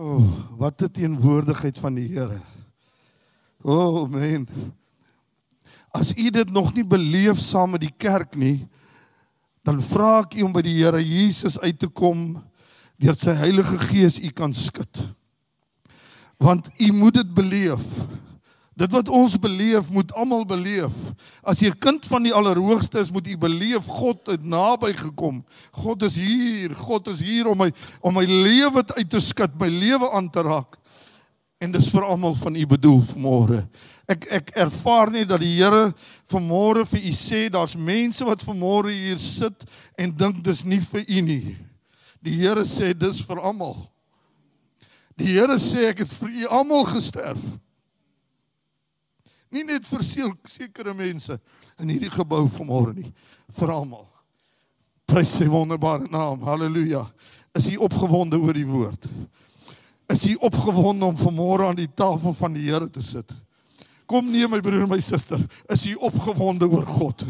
Oh, wat 'n teenwoordigheid van die Here. Oh man. As u dit nog nie beleef saam met die kerk nie, dan vra ek u om by die Here Jesus uit te kom, deur sy Heilige Gees u kan skud. Want u moet dit beleef. Dit wat ons beleef, moet almal beleef. As jy 'n kind van die Allerhoogste is, moet jy beleef, God het naby gekom. God is hier om my lewe uit te skud, my lewe aan te raak. En dis vir almal van u bedoel vanmôre. Ek ervaar net dat die Here vanmôre vir u sê, daar's mense wat vanmôre hier sit en dink dis nie vir u nie. Die Here sê dis vir almal. Die Here sê ek het vir u almal gesterf. Nie net vir sekere mense in hierdie gebou vanmôre nie, vir almal. Prys sy wonderbare naam, halleluja. Is u opgewonde oor die woord? Is u opgewonde om vanmôre aan die tafel van die Here te sit? Kom nee my broer en my suster, is u opgewonde oor God?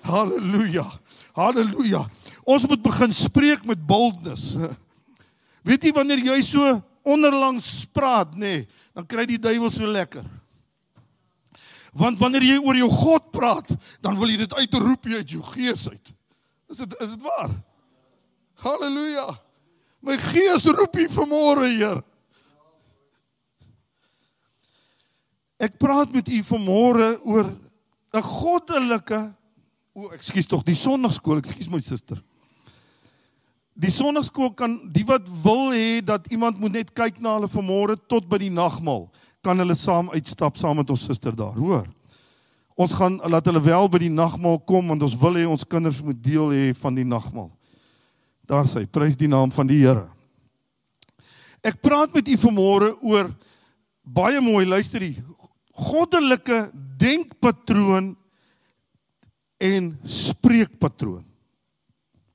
Halleluja, halleluja. Ons moet begin spreek met boldness. Weet jy, wanneer jy so onderlangs praat, nee, dan kry die duiwel so lekker. Want wanneer jy oor jou God praat, dan wil jy dit uitroep jy uit jou gees uit. Is dit waar? Halleluja. My gees roep jy vanmôre, Heer. Ek praat met u vanmôre oor 'n goddelike, die Sondagskool, ekskuus my suster. Die Sondagskool kan, die wat wil hê dat iemand moet net kyk na hulle vanmôre tot by die nagmaal, kan hulle saam uitstap, saam met ons suster daar, hoor. Ons gaan, laat hulle wel by die nagmaal kom, want ons wil hê ons kinders moet deel hê van die nagmaal. Daar sê, prys die naam van die Here. Ek praat met u vanmôre oor, baie mooi, luister u, goddelike denkpatroon en spreekpatroon.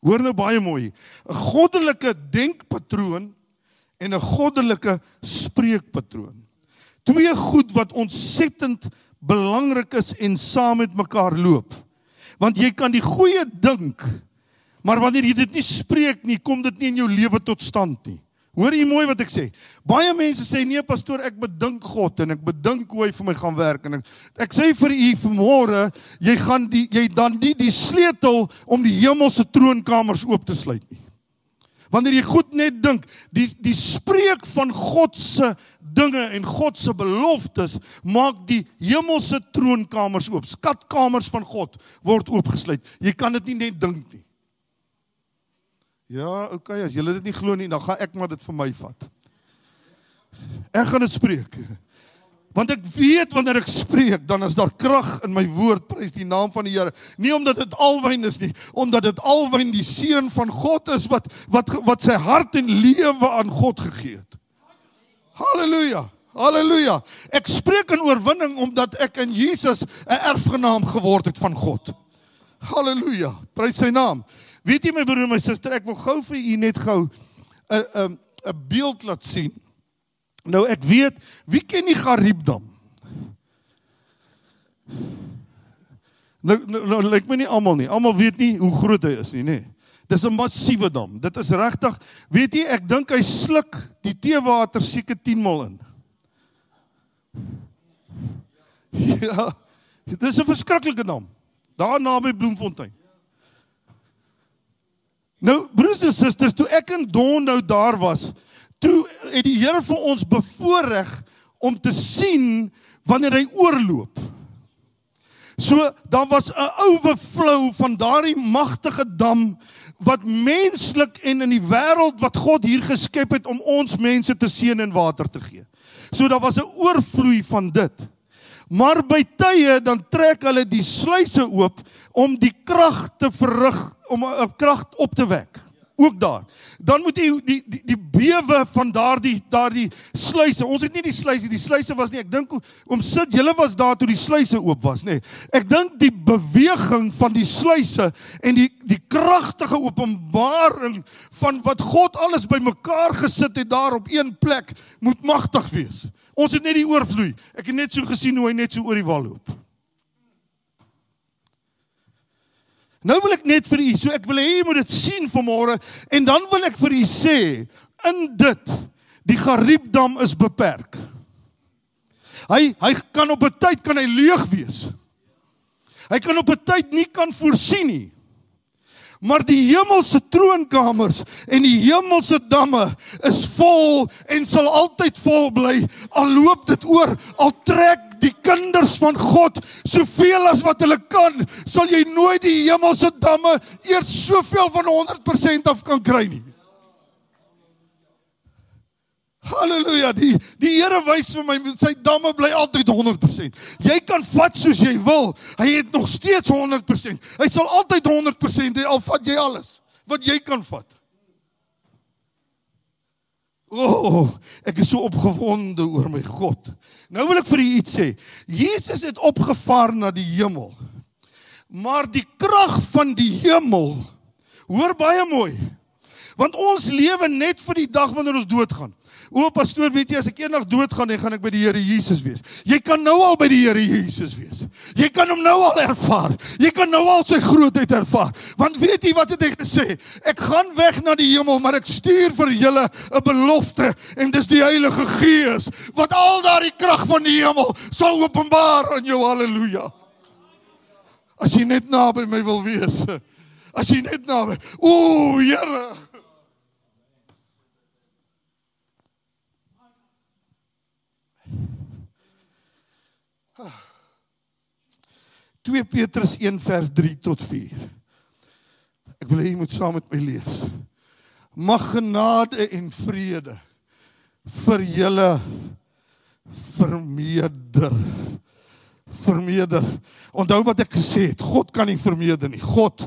Hoor nou baie mooi, 'n goddelike denkpatroon en 'n goddelike spreekpatroon. Twee goed wat ontsettend belangrik is en saam met mekaar loop. Want jy kan die goeie dink, maar wanneer jy dit nie spreek nie, kom dit nie in jou lewe tot stand nie. Hoor jy mooi wat ek sê? Baie mense sê, nee pastoor, ek bedink God en ek bedink hoe hy vir my gaan werk. En ek sê vir u vanmôre, jy dan nie die sleutel om die hemelse troonkamers oop te sluit nie. Wanneer jy goed net dink, die spreek van God se dinge en God se beloftes maak die hemelse troonkamers oop. Skatkamers van God word oopgesluit. Jy kan dit nie net dink nie. Ja, okay, as julle dit nie glo nie, dan gaan ek maar dit vir my vat. Ek gaan dit spreek. Want ek weet wanneer ek spreek, dan is daar krag in my woord, prys die naam van die Here. Nie omdat dit alwyn is nie, omdat dit alwyn die seun van God is, wat sy hart en lewe aan God gegee het. Halleluja, halleluja. Ek spreek in oorwinning, omdat ek in Jesus 'n erfgenaam geword het van God. Halleluja, prys sy naam. Weet jy my broer en my suster, ek wil gou vir u net gou 'n beeld laat sien. Nou ek weet, wie ken die Gariepdam? Nou lyk my nie almal nie. Almal weet nie hoe groot hy is nie, nê. Dis 'n massiewe dam. Dit is regtig, weet jy, ek dink hy sluk die teewater seker 10 maal in. Ja, dit is 'n verskriklike dam. Daar naby Bloemfontein. Nou, broers en susters, toe ek in Dondou daar was, toe het die Here vir ons bevoorreg om te sien wanneer hy oorloop. So, daar was 'n overflow van daardie magtige dam, wat menslik en in die wêreld wat God hier geskep het om ons mense te seën en water te gee. So, daar was 'n oorvloei van dit. Maar by tye, dan trek hulle die sluise oop om die krag te verrig, om 'n krag op te wek. Ook daar. Dan moet jy die bewe van daardie sluise. Ons het nie die sluise was nie. Ek dink sit julle was daar toe die sluise oop was, nê. Ek dink die beweging van die sluise en die kragtige openbaring van wat God alles bymekaar gesit het daar op een plek moet magtig wees. Ons het net die oorvloei. Ek het net so gesien hoe hy net so oor die wal loop. Nou wil ek net vir u, so ek wil hê u moet dit sien vanmôre, en dan wil ek vir u sê, in dit, Die Gariepdam is beperk. Hy kan op 'n tyd kan hy leeg wees. Hy kan op 'n tyd nie kan voorsien nie. Maar die hemelse troonkamers en die hemelse damme is vol en sal altyd vol bly. Al loop dit oor, al trek die kinders van God soveel as wat hulle kan, sal jy nooit die hemelse damme eers soveel van 100% af kan kry nie. Halleluja, die Here wys vir my, sy damme bly altyd 100%. Jy kan vat soos jy wil, hy het nog steeds 100%. Hy sal altyd 100% hê, al vat jy alles, wat jy kan vat. Ek is so opgewonde oor my God. Nou wil ek vir u iets sê, Jesus het opgevaar na die hemel, maar die krag van die hemel, hoor baie mooi, want ons lewe net vir die dag wanneer ons doodgaan. Pastoor, weet jy, as ek eendag doodgaan, dan gaan ek by die Here Jesus wees. Jy kan nou al by die Here Jesus wees. Jy kan hom nou al ervaar. Jy kan nou al sy grootheid ervaar. Want weet jy wat het hy gesê? Ek gaan weg na die hemel, maar ek stuur vir julle 'n belofte, en dis die Heilige Gees, wat al daardie krag van die hemel sal openbaar aan jou. Halleluja. As jy net naby my wil wees. As jy net naby. Here. 2 Petrus 1 vers 3 tot 4. Ek wil hê jy moet saam met my lees. Mag genade en vrede vir julle vermeerder. Onthou wat ek gesê het, God kan nie vermeerder nie. God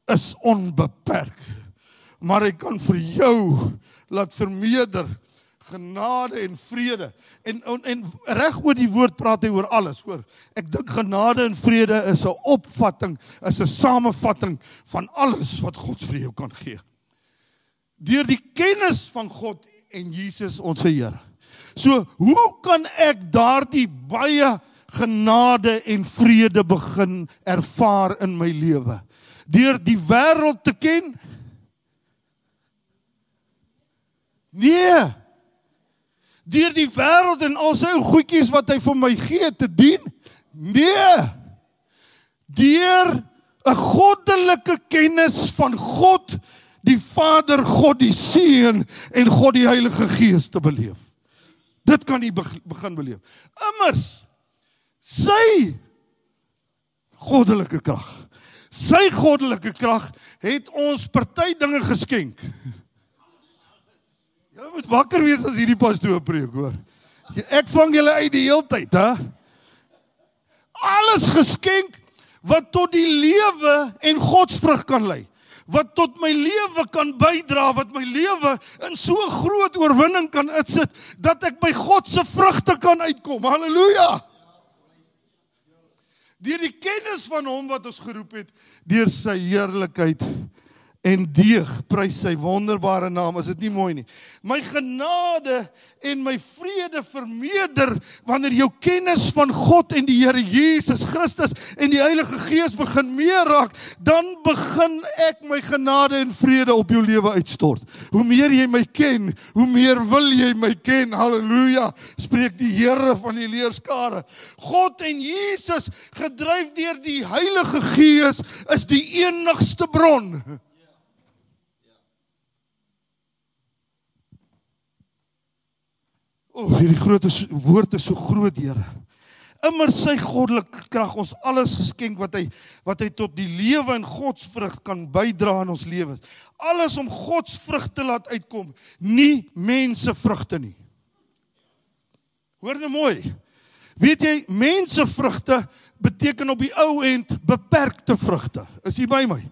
is onbeperk. Maar hy kan vir jou laat vermeerder. Genade en vrede. En reg oor die woord praat hy oor alles, hoor. Ek dink genade en vrede is 'n opvatting, is 'n samevatting van alles wat God vir jou kan gee. Deur die kennis van God en Jesus ons Here. So, hoe kan ek daardie baie genade en vrede begin ervaar in my lewe? Deur die wêreld te ken? Nee. Deur die wêreld en al sy goedjies wat hy vir my gee te dien? Nee. Deur 'n goddelike kennis van God, die Vader, God die Seun en God die Heilige Gees te beleef. Dit kan jy begin beleef. Immers, sy goddelike krag. Sy goddelike krag het ons party dinge geskenk. Jy moet wakker wees as hierdie pastoor preek, hoor. Ek vang julle uit die heeltyd, hè? Alles geskenk wat tot die lewe en godsvrug kan lei. Wat tot my lewe kan bydra, wat my lewe in so 'n groot oorwinning kan uitsit, dat ek by God se vrugte kan uitkom. Halleluja! Deur die kennis van hom wat ons geroep het, deur sy heerlikheid en deeg, prys sy wonderbare naam. Is dit nie mooi nie? My genade en my vrede vermeerder wanneer jou kennis van God en die Here Jesus Christus en die Heilige Gees begin meer raak, dan begin ek my genade en vrede op jou lewe uitstort. Hoe meer jy my ken, hoe meer wil jy my ken. Halleluja, spreek die Here van die leerskare. God en Jesus, gedryf deur die Heilige Gees, is die enigste bron. Hierdie groot woord is so groot, Here. Immer sy goddelike krag ons alles geskenk wat hy tot die lewe en godsvrug kan bydra in ons lewens. Alles om godsvrug te laat uitkom, nie mensevrugte nie. Hoor nou mooi. Weet jy, mensevrugte beteken op die ou end beperkte vrugte. Is jy by my?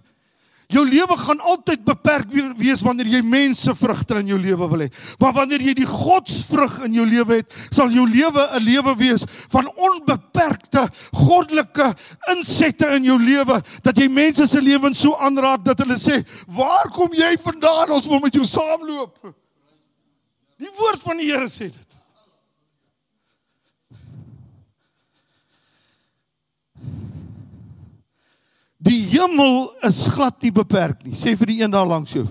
Jou lewe gaan altyd beperk wees wanneer jy mensevrugte in jou lewe wil hê. Maar wanneer jy die godsvrug in jou lewe het, sal jou lewe 'n lewe wees van onbeperkte goddelike insette in jou lewe, dat jy mense se lewens so aanraak dat hulle sê, waar kom jy vandaan? Ons wil met jou saamloop. Die woord van die Here sê dit. Die hemel is glad nie beperk nie. Sê vir die een daar langs jou.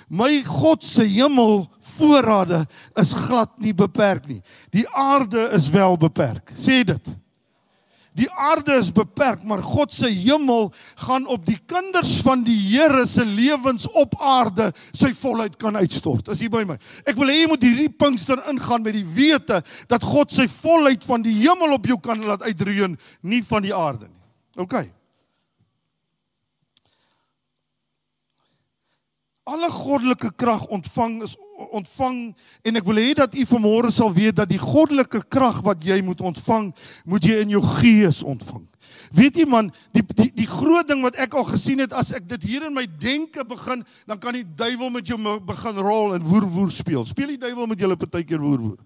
My God se hemel voorrade is glad nie beperk nie. Die aarde is wel beperk. Sê dit. Die aarde is beperk, maar God se hemel gaan op die kinders van die Here se lewens op aarde sy volheid kan uitstort. Is hier by my? Ek wil hê jy moet hierdie Pinkster ingaan met die wete dat God sy volheid van die hemel op jou kan laat uitreën, nie van die aarde nie. OK. Alle goddelike krag ontvang en ek wil hê dat u vanmôre sal weet dat die goddelike krag wat jy moet ontvang, moet jy in jou gees ontvang. Weet jy man, die groot ding wat ek al gesien het, as ek dit hier in my denke begin, dan kan die duiwel met jou begin rol en woer speel. Speel die duiwel met julle partykeer woer.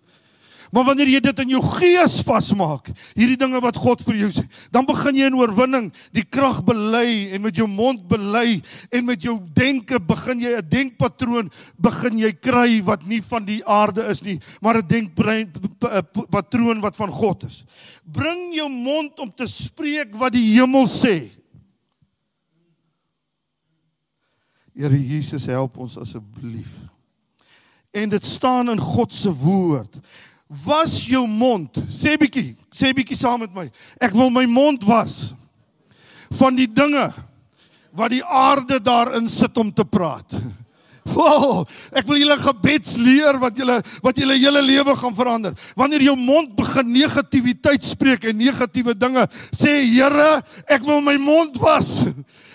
Maar wanneer jy dit in jou gees vasmaak, hierdie dinge wat God vir jou sê, dan begin jy in oorwinning die krag bely en met jou mond bely en met jou denke begin jy 'n denkpatroon begin jy kry wat nie van die aarde is nie, maar 'n denkpatroon wat van God is. Bring jou mond om te spreek wat die hemel sê. Here Jesus, help ons asseblief. En dit staan in God se woord. Was jou mond, sê bietjie saam met my. Ek wil my mond was van die dinge wat die aarde daarin sit om te praat. Wow, ek wil julle gebedsleer wat julle hele lewe gaan verander. Wanneer jou mond begin negativiteit spreek en negatiewe dinge, sê Here, ek wil my mond was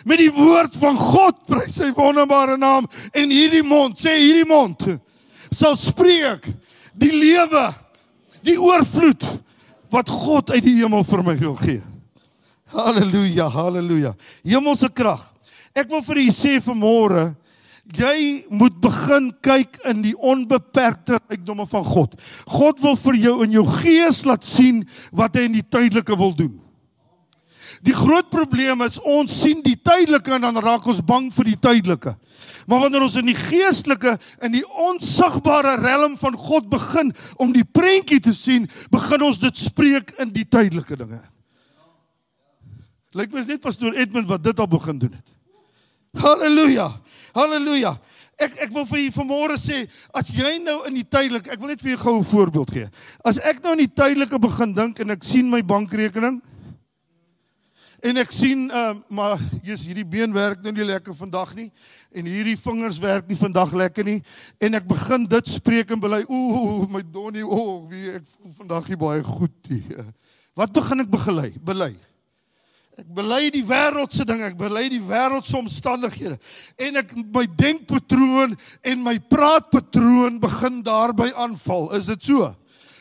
met die woord van God, prys sy wonderbare naam. En hierdie mond sal spreek die lewe, die oorvloed wat God uit die hemel vir my wil gee. Halleluja, halleluja. Hemelse krag. Ek wil vir u sê vanmôre, jy moet begin kyk in die onbeperkte rykdomme van God. God wil vir jou in jou gees laat sien wat hy in die tydelike wil doen. Die groot probleem is, ons sien die tydelike en dan raak ons bang vir die tydelike. Maar wanneer ons in die geestelike, in die onsigbare realm van God begin om die prentjie te sien, begin ons dit spreek in die tydelike dinge. Lyk my is net pastoor Edmund wat dit al begin doen het. Halleluja, halleluja. Ek wil vir julle vanmôre sê, as jy nou in die tydelike, ek wil net vir julle gou 'n voorbeeld gee. As ek nou in die tydelike begin dink en ek sien my bankrekening, en ek sien, maar hierdie been werk nou nie lekker vandag nie, en hierdie vingers werk nie vandag lekker nie, en ek begin dit spreek en bely, my donnie, ek voel vandag nie baie goed nie. Wat begin ek bely? Ek bely die wêreldse ding, ek bely die wêreldse omstandighede, en ek my denkpatroon en my praatpatroon begin daarby aanval. Is dit so?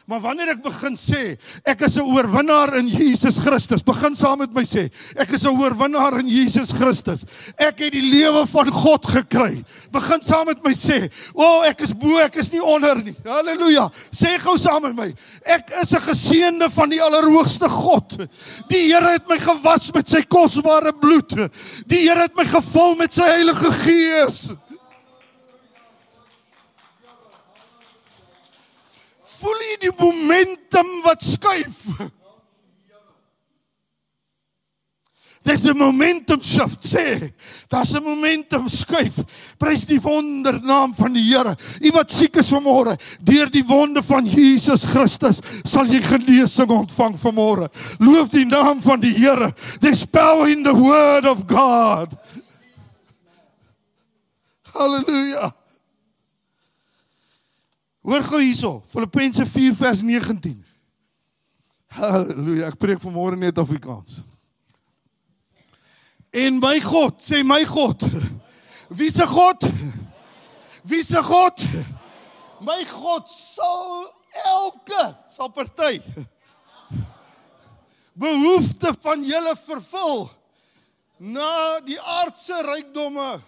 Maar wanneer ek begin sê, ek is 'n oorwinnaar in Jesus Christus, begin saam met my sê, ek is 'n oorwinnaar in Jesus Christus, ek het die lewe van God gekry, begin saam met my sê, ek is bo, ek is nie onder nie, halleluja, sê gou saam met my, ek is 'n geseënde van die Allerhoogste God, die Here het my gewas met sy kosbare bloed, die Here het my gevul met sy Heilige Gees. Voel jy die momentum wat skuif? There's a momentum shift, sê. Daar's 'n momentum skuif. Prys die wondernaam van die Here. U wat siek is vanmôre, deur die wonde van Jesus Christus, sal jy genesing ontvang vanmôre. Loof die naam van die Here. There's power in the word of God. Halleluja. Hoor gou hierso, Filippense 4 vers 19. Halleluja, ek preek vanmôre net Afrikaans. En my God, sê my God. Wie se God? Wie se God? My God sal party behoefte van julle vervul na die aardse rykdomme,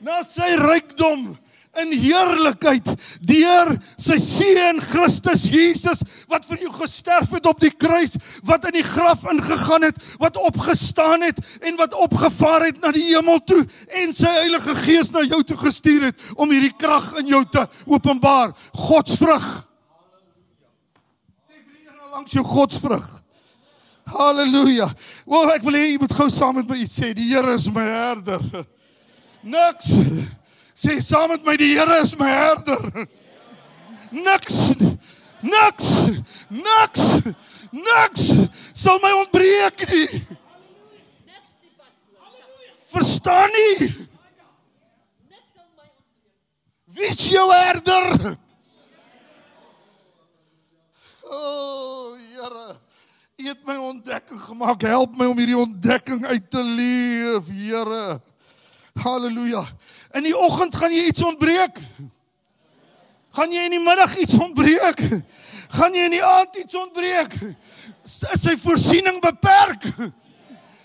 na sy rykdom in heerlikheid, deur sy seun Christus Jesus, wat vir jou gesterf het op die kruis, wat in die graf ingegaan het, wat opgestaan het, en wat opgevaar het na die hemel toe, en sy Heilige Gees na jou toe gestuur het, om hierdie krag in jou te openbaar. Godsvrug. Sê vir die Here langs jou godsvrug. Halleluja. Ek wil hê jy moet gou saam met my iets sê, die Here is my herder. Niks Sê saam met my, die Here is my herder. Niks sal my ontbreek nie. Verstaan nie? Wie is jou herder? O, Here, U het my ontdekking gemaak. Help my om hierdie ontdekking uit te leef, Here. Halleluja. In die oggend gaan jy iets ontbreek. Gaan jy in die middag iets ontbreek? Gaan jy in die aand iets ontbreek? Is sy voorsiening beperk?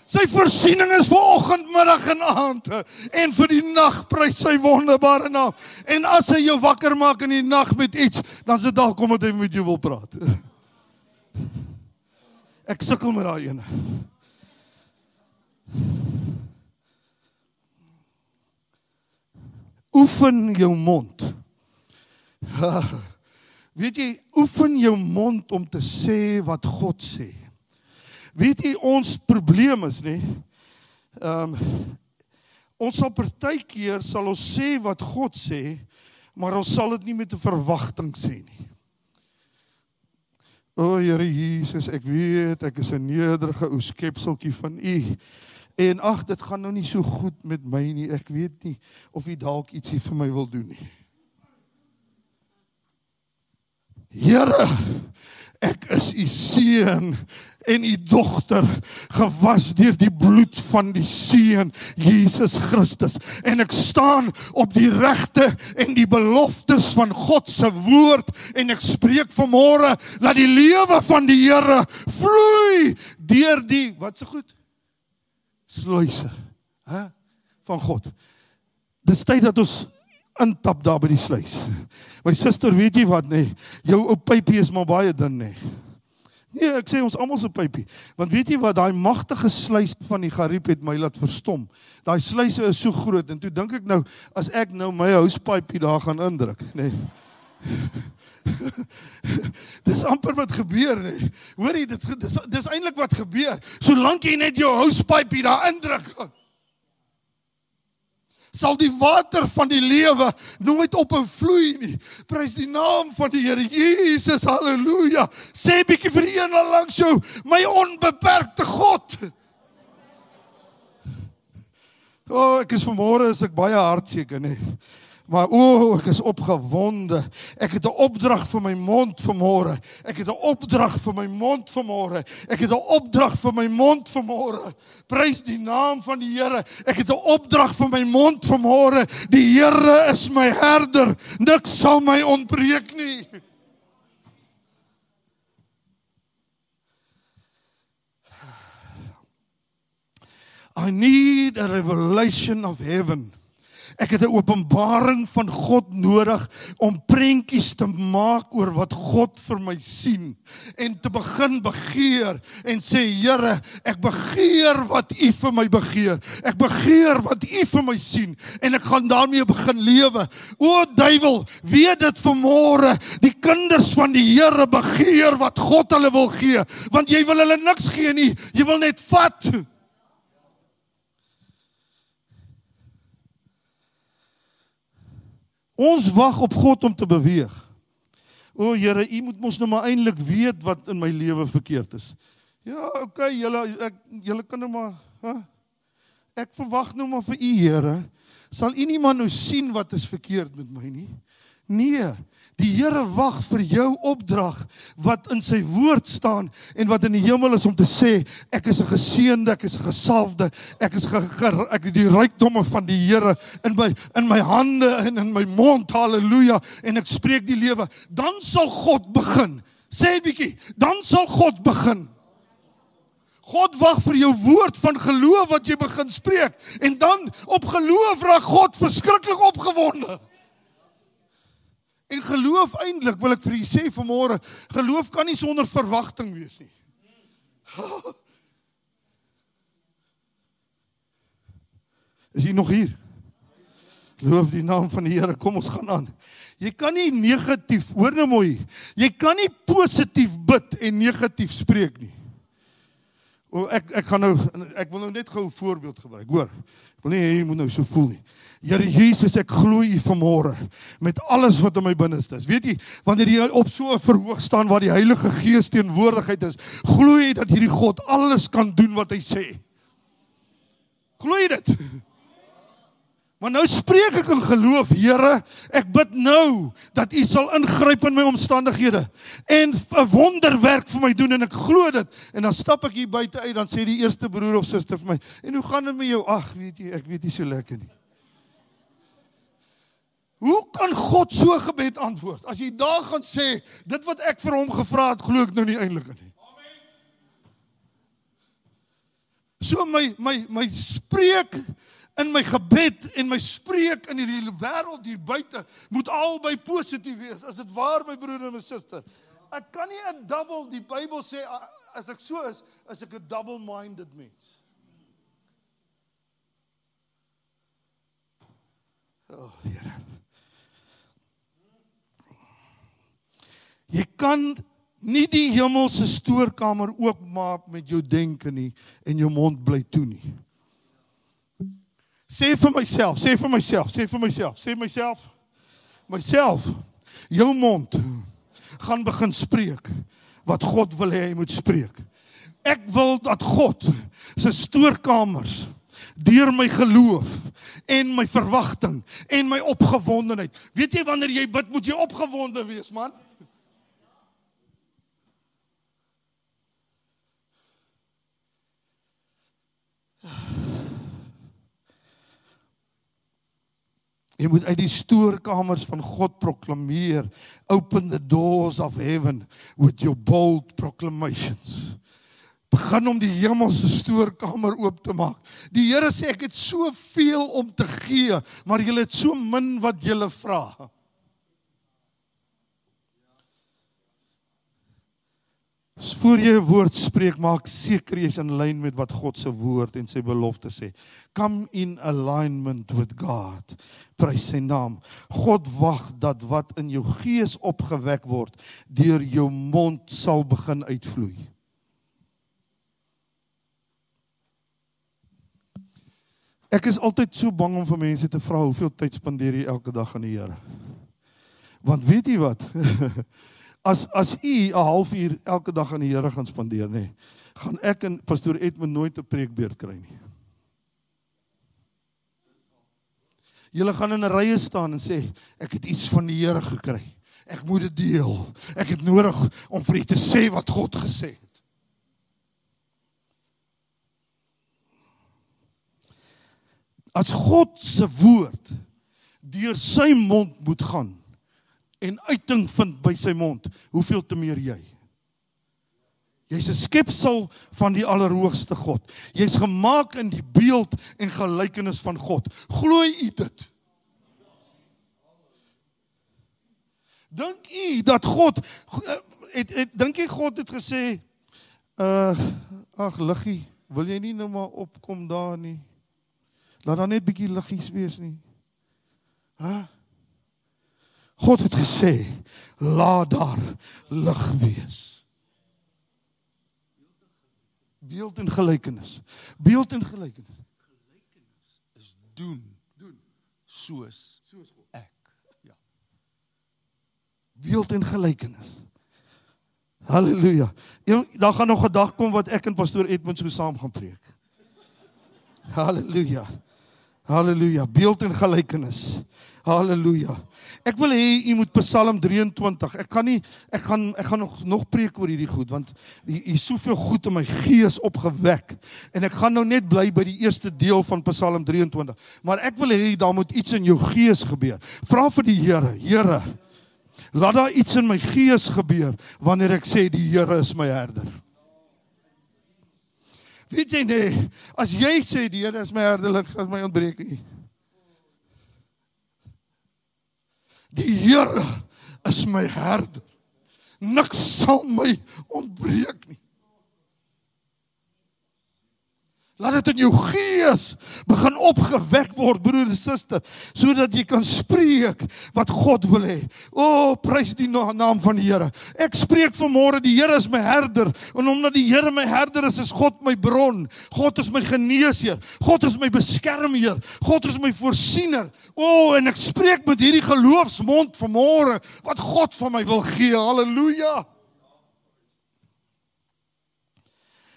Sy voorsiening is vir oggend, middag en aand. En vir die nag prys sy wonderbare naam. En as hy jou wakker maak in die nag met iets, dan is dit dalk omdat hy met jou wil praat. Ek sukkel met daai ene. Oefen jou mond. Weet jy, oefen jou mond om te sê wat God sê. Weet jy, ons probleem is nie, ons sal partykeer sal ons sê wat God sê, maar ons sal dit nie met 'n verwagting sê nie. O Here Jesus, ek weet, ek is 'n nederige ou skepseltjie van U. En ag, dit gaan nou nie so goed met my nie. Ek weet nie of U dalk ietsie vir my wil doen nie. Here, ek is U seun en U dogter, gewas deur die bloed van die seun Jesus Christus. En ek staan op die regte en die beloftes van God se woord en ek spreek vanmôre dat die lewe van die Here vloei deur die, wat se goed? Sluise, van God. Dis tyd dat ons intap daar by die sluis. My suster, weet jy wat, nee, jou ou pypie is maar baie dun, nee. Nee, ek sê ons almal se pypie. Want weet jy wat, daai magtige sluis van die Gariep het my laat verstom. Daai sluise is so groot, en toe dink ek nou, as ek nou my housepypie daar gaan indruk, nee. Dis amper wat gebeur, nee. Hoorie, dis eintlik wat gebeur. Solank jy net jou housepypie daar indruk, sal die water van die lewe nooit ophou vloei nie. Prys die naam van die Here Jesus, halleluja. Sê bietjie vir die een langs jou, my onbeperkte God. O, ek is vanmôre, is ek baie hartseker, nee. Maar ek is opgewonde. Ek het 'n opdrag vir my mond vanmôre. Ek het 'n opdrag vir my mond vanmôre. Ek het 'n opdrag vir my mond vanmôre. Prys die naam van die Here. Ek het 'n opdrag vir my mond vanmôre. Die Here is my herder. Niks sal my ontbreek nie. I need a revelation of heaven. Ek het 'n openbaring van God nodig om prentjies te maak oor wat God vir my sien en te begin begeer en sê, Here, ek begeer wat U vir my begeer. Ek begeer wat U vir my sien en ek gaan daarmee begin lewe. O duiwel, weet dit vanmôre, die kinders van die Here begeer wat God hulle wil gee, want jy wil hulle niks gee nie, jy wil net vat. Ons wag op God om te beweeg. O Here, U moet ons nou maar eintlik weet wat in my lewe verkeerd is. Ja, okay, julle kan nou maar, ek verwag nou maar vir U, Here. Sal U nie maar nou sien wat is verkeerd met my nie? Nee, die Here wag vir jou opdrag wat in sy woord staan en wat in die hemel is om te sê, ek is 'n geseënde, ek is 'n gesalfde, ek het die rykdomme van die Here in my hande en in my mond, halleluja, en ek spreek die lewe. Dan sal God begin. Sê 'n bietjie, dan sal God begin. God wag vir jou woord van geloof wat jy begin spreek en dan op geloof raak God verskriklik opgewonde. En geloof eintlik, wil ek vir julle sê vanmôre, geloof kan nie sonder verwagting wees nie. Is jy nog hier? Loof die naam van die Here, kom ons gaan aan. Jy kan nie negatief, hoor nou mooi, jy kan nie positief bid en negatief spreek nie. Ek wil nou net gou 'n voorbeeld gebruik, hoor. Ek wil nie hê jy moet nou so voel nie. Here Jesus, ek glo U vanmôre met alles wat in my binneste is. Weet jy, wanneer jy op so 'n verhoog staan waar die Heilige Gees teenwoordigheid is, glo jy dat hierdie God alles kan doen wat hy sê. Glo jy dit? Maar nou spreek ek in geloof, Here, ek bid nou dat U sal ingryp in my omstandighede en 'n wonderwerk vir my doen en ek glo dit. En dan stap ek hier buite uit, dan sê die eerste broer of suster vir my, en hoe gaan dit met jou? Ag, weet jy, ek weet nie so lekker nie. Hoe kan God so gebed antwoord? As jy daar gaan sê, dit wat ek vir hom gevra het, glo ek nou nie eintlik nie. So my spreek in my gebed en my spreek in hierdie wêreld hier buite moet albei positief wees. Is dit waar, my broer en my suster? Ek kan nie die Bybel sê, as ek so is ek 'n double-minded mens. Oh, Here. Jy kan nie die hemelse stoorkamer oopmaak met jou denke nie en jou mond bly toe nie. Sê vir myself, jou mond gaan begin spreek wat God wil hê hy moet spreek. Ek wil dat God se stoorkamers deur my geloof en my verwagting en my opgewondenheid. Weet jy, wanneer jy bid, moet jy opgewonde wees, man. Jy moet uit die stoorkamers van God proklameer. Open the doors of heaven with your bold proclamations. Begin om die hemelse stoorkamer oop te maak. Die Here sê, ek het soveel om te gee, maar julle het so min wat julle vra. Voor jy 'n woord spreek, maak seker jy is in lyn met wat God se woord en sy belofte sê. Come in alignment with God. Prys sy naam. God wag dat wat in jou gees opgewek word, deur jou mond sal begin uitvloei. Ek is altyd so bang om vir mense te vra, hoeveel tyd spandeer jy elke dag aan die Here? Want weet jy wat? As u 'n halfuur elke dag aan die Here gaan spandeer, nee, gaan ek en pastoor Edmund nooit 'n preekbeurt kry nie. Julle gaan in 'n rye staan en sê, ek het iets van die Here gekry. Ek moet dit deel. Ek het nodig om vir u te sê wat God gesê het. As God se woord deur sy mond moet gaan en uiting vind by sy mond, hoeveel te meer jy? Jy's 'n skepsel van die Allerhoogste God. Jy's gemaak in die beeld en gelykenis van God. Glo u dit? Dink u dat God dink jy God het gesê, ag liggie, wil jy nie nou maar opkom daar nie? Laat daar net bietjie liggies wees nie. God het gesê, laat daar lig wees. Beeld en gelykenis. Beeld en gelykenis. Gelykenis is doen soos ek. Ja. Beeld en gelykenis. Halleluja. Daar gaan nog 'n dag kom wat ek en pastoor Edmund so saam gaan preek. Halleluja. Halleluja. Beeld en gelykenis. Halleluja. Ek wil hê u moet Psalm 23. Ek gaan nog preek oor hierdie goed, want hier is soveel goed in my gees opgewek. En ek gaan nou net bly by die eerste deel van Psalm 23. Maar ek wil hê daar moet iets in jou gees gebeur. Vra vir die Here, Here, laat daar iets in my gees gebeur wanneer ek sê die Here is my herder. Weet jy nee, as jy sê die Here is my herder, as my ontbreek nie. Die Here is my herder. Niks sal my ontbreek nie. Laat dit in jou gees begin opgewek word, broer en suster, sodat jy kan spreek wat God wil hê. O, prys die naam van die Here. Ek spreek vanmôre, die Here is my herder, en omdat die Here my herder is God my bron. God is my geneesheer. God is my beskermheer. God is my voorsiener. O, en ek spreek met hierdie geloofsmond vanmôre wat God van my wil gee. Halleluja.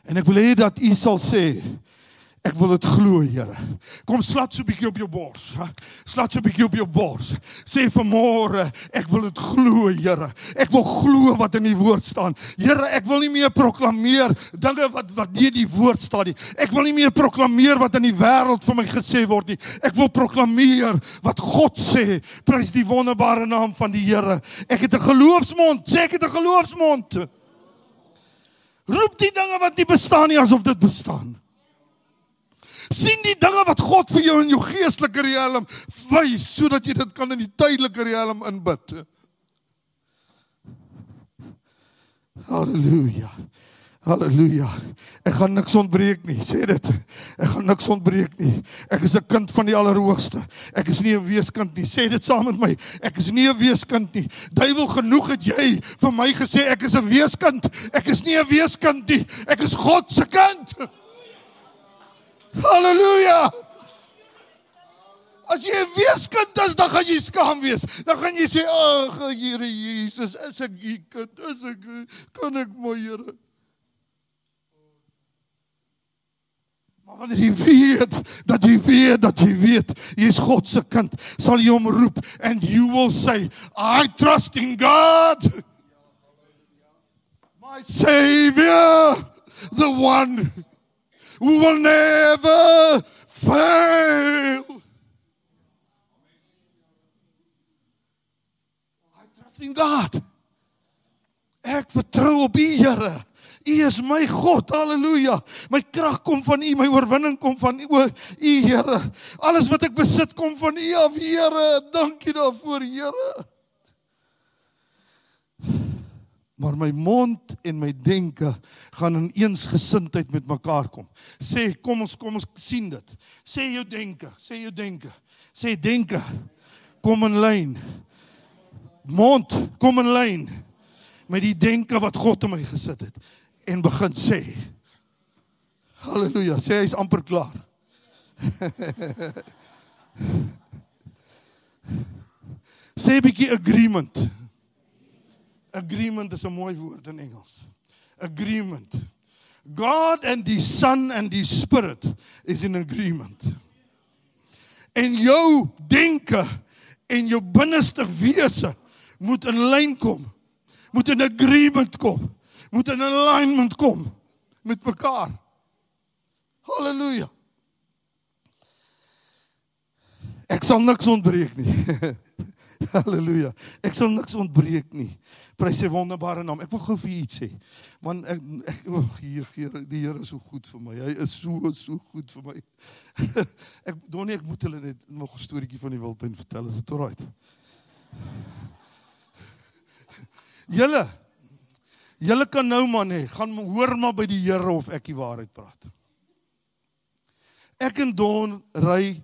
En ek wil hê dat u sal sê, ek wil dit glo, Here. Kom, slat so 'n bietjie op jou bors. Slat so 'n bietjie op jou bors. Sê vanmôre, ek wil dit glo, Here. Ek wil glo wat in die woord staan. Here, ek wil nie meer proklameer dinge wat nie in die woord staan nie. Ek wil nie meer proklameer wat in die wêreld vir my gesê word nie. Ek wil proklameer wat God sê. Prys die wonderbare naam van die Here. Ek het 'n geloofsmond. Sê ek het 'n geloofsmond. Roep die dinge wat nie bestaan nie asof dit bestaan. Sien die dinge wat God vir jou in jou geestelike riem wys, sodat jy dit kan in die tydelike riem inbid. Halleluja. Halleluja. Ek gaan niks ontbreek nie, sê dit. Ek gaan niks ontbreek nie. Ek is 'n kind van die Allerhoogste. Ek is nie 'n weeskind nie. Sê dit saam met my. Ek is nie 'n weeskind nie. Duiwel, genoeg het jy vir my gesê ek is 'n weeskind. Ek is nie 'n weeskind nie. Ek is God se kind. Halleluja. As jy 'n weeskind is, dan gaan jy skaam wees. Dan gaan jy sê, ag, Here Jesus, is ek u kind? Kan ek maar, Here? Maar wanneer jy weet, jy is God se kind, sal jy hom roep, and you will say, I trust in God, my Savior, the one who will never fail. I trust in God. Ek vertrou op U, Here. U is my God, halleluja. My krag kom van U, my oorwinning kom van U, Here. Alles wat ek besit kom van U af, Here. Dankie daarvoor, Here. Maar my mond en my denke gaan in eensgesindheid met mekaar kom. Sê, kom ons sien dit. Sê jou denke. Sê denke, kom in lyn. Mond, kom in lyn met die denke wat God in my gesit het. En begin sê, halleluja, sê hy is amper klaar. Sê 'n bietjie agreement. Agreement is 'n mooi woord in Engels. Agreement. God and the Son and the Spirit is in agreement. En jou denke en jou binneste wese moet in lyn kom. Moet in agreement kom. Moet in alignment kom met mekaar. Halleluja. Ek sal niks ontbreek nie. Halleluja. Ek sal niks ontbreek nie. Prys sy wonderbare naam. Ek wil gou vir u iets sê. Want die Here is so goed vir my. Hy is so goed vir my. Ek moet hulle net nog 'n storieetjie van die wildtuin vertel. Is dit alright? Julle kan nou maar nee, gaan hoor maar by die Here of ek die waarheid praat. Ek en Don ry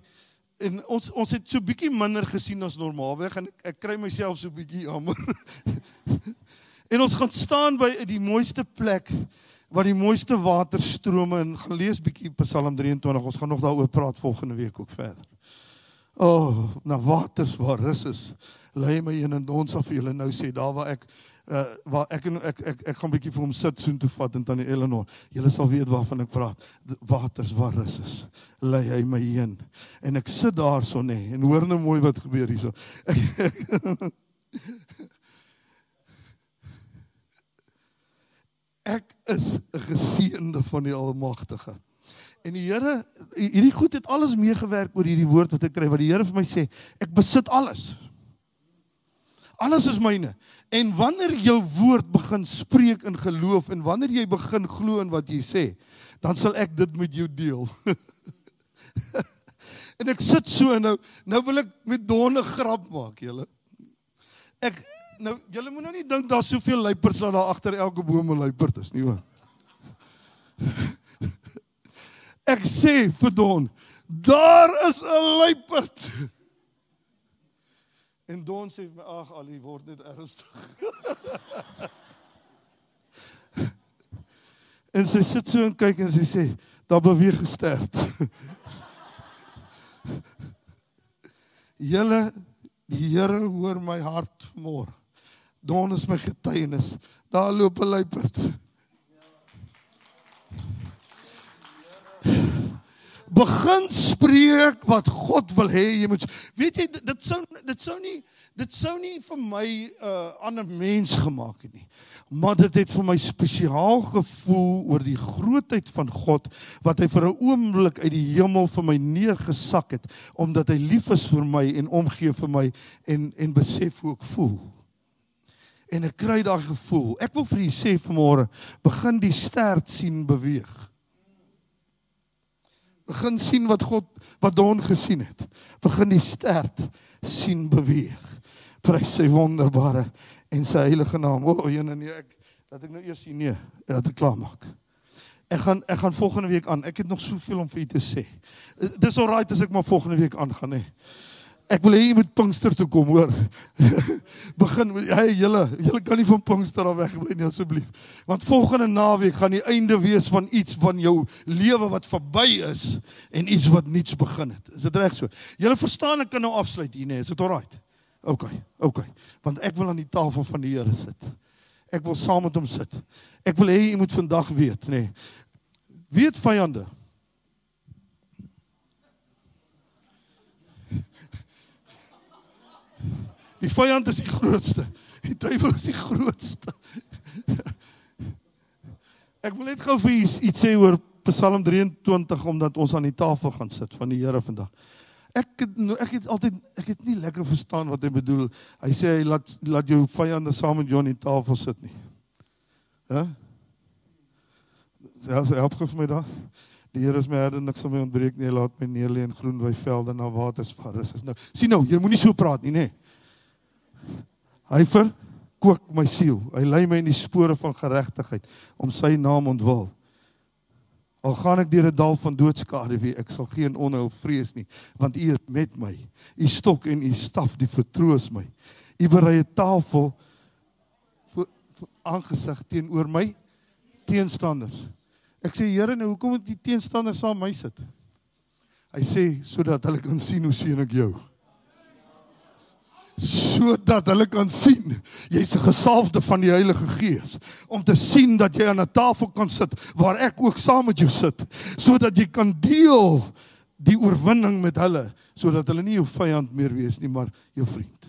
en ons het so bietjie minder gesien as normaalweg en ek kry myself so bietjie jammer. En ons gaan staan by die mooiste plek waar die mooiste waterstrome en gaan lees bietjie Psalm 23. Ons gaan nog daaroor praat volgende week ook verder. Na waters waar rus is, lei my een en ons af julle nou sê daar waar ek gaan bietjie vir hom sit soen toe vat en tannie Eleanor. Julle sal weet waarvan ek praat. Waters waar rus is, lei hy my heen. En ek sit daar so en hoor nou mooi wat gebeur hierso. Ek is 'n geseënde van die Almagtige. En die Here, hierdie goed het alles meegewerk oor hierdie woord wat ek kry, wat die Here vir my sê, ek besit alles. Alles is myne. En wanneer jou woord begin spreek in geloof, en wanneer jy begin glo in wat jy sê, dan sal ek dit met jou deel. En ek sit so, en nou wil ek met Don 'n grap maak, julle. Julle moet nou nie dink daar soveel luiperds dat daar agter elke boom 'n luiperd is nie, hoor. Ek sê vir Don, daar is 'n luiperd. En Don sê vir my, ag Ali, word net ernstig. En sy sit so en kyk en sy sê, daar beweeg 'n stert. Julle, die Here hoor my hart vanmôre. Don is my getuienis. Daar loop 'n luiperd. Begin spreek wat God wil hê jy moet. Weet jy, dit sou nie vir my ander mens gemaak het nie. Maar dit het vir my spesiaal gevoel oor die grootheid van God, wat hy vir 'n oomblik uit die hemel vir my neergesak het, omdat hy lief is vir my en omgee vir my en besef hoe ek voel. En ek kry daai gevoel. Ek wil vir julle sê vanmôre, begin die stert sien beweeg. Begin sien wat Don gesien het. Begin die stert sien beweeg. Prys sy wonderbare en sy heilige naam. Dat ek nou eers sien, nee, dat ek klaar maak. Ek gaan volgende week aan. Ek het nog soveel om vir u te sê. Dis alright as ek maar volgende week aangaan, hè. Ek wil hê jy moet Pinkster toe kom, hoor. Begin, julle kan nie van Pinkster af wegbly nie, asseblief. Want volgende naweek gaan die einde wees van iets van jou lewe wat verby is en iets wat niets begin het. Is dit reg so? Julle verstaan, ek kan nou afsluit hier, nee, is dit alright? Okay. Want ek wil aan die tafel van die Here sit. Ek wil saam met hom sit. Ek wil hê jy moet vandag weet, nee. Weet vyande. Die vyand is die grootste. Die duiwel is die grootste. Ek wil net gou vir iets sê oor Psalm 23, omdat ons aan die tafel gaan sit van die Here vandag. Ek het nie lekker verstaan wat hy bedoel. Hy sê, hy laat jou vyande saam met jou aan die tafel sit nie. Sy help gou vir my daar. Die Here is my herde, niks sal my ontbreek nie. Hy laat my neerlê in groen weivelde na waters van rus. Sien nou, jy moenie so praat nie, nee. Hy verkoop my siel. Hy lei my in die spore van geregtigheid om sy naam ontwil. Al gaan ek deur 'n dal van doodskade, ek sal geen onheil vrees nie, want U is met my. U stok en U staf, die vertroos my. U berei 'n tafel voor aangesig teenoor my teenstanders. Ek sê, Here, nou hoekom moet die teenstanders saam my sit? Hy sê, sodat hulle kan sien hoe seën ek jou. Sodat hulle kan sien, jy's 'n gesalfde van die Heilige Gees, om te sien dat jy aan 'n tafel kan sit, waar ek ook saam met jou sit, sodat jy kan deel die oorwinning met hulle, sodat hulle nie jou vyand meer wees nie, maar jou vriend.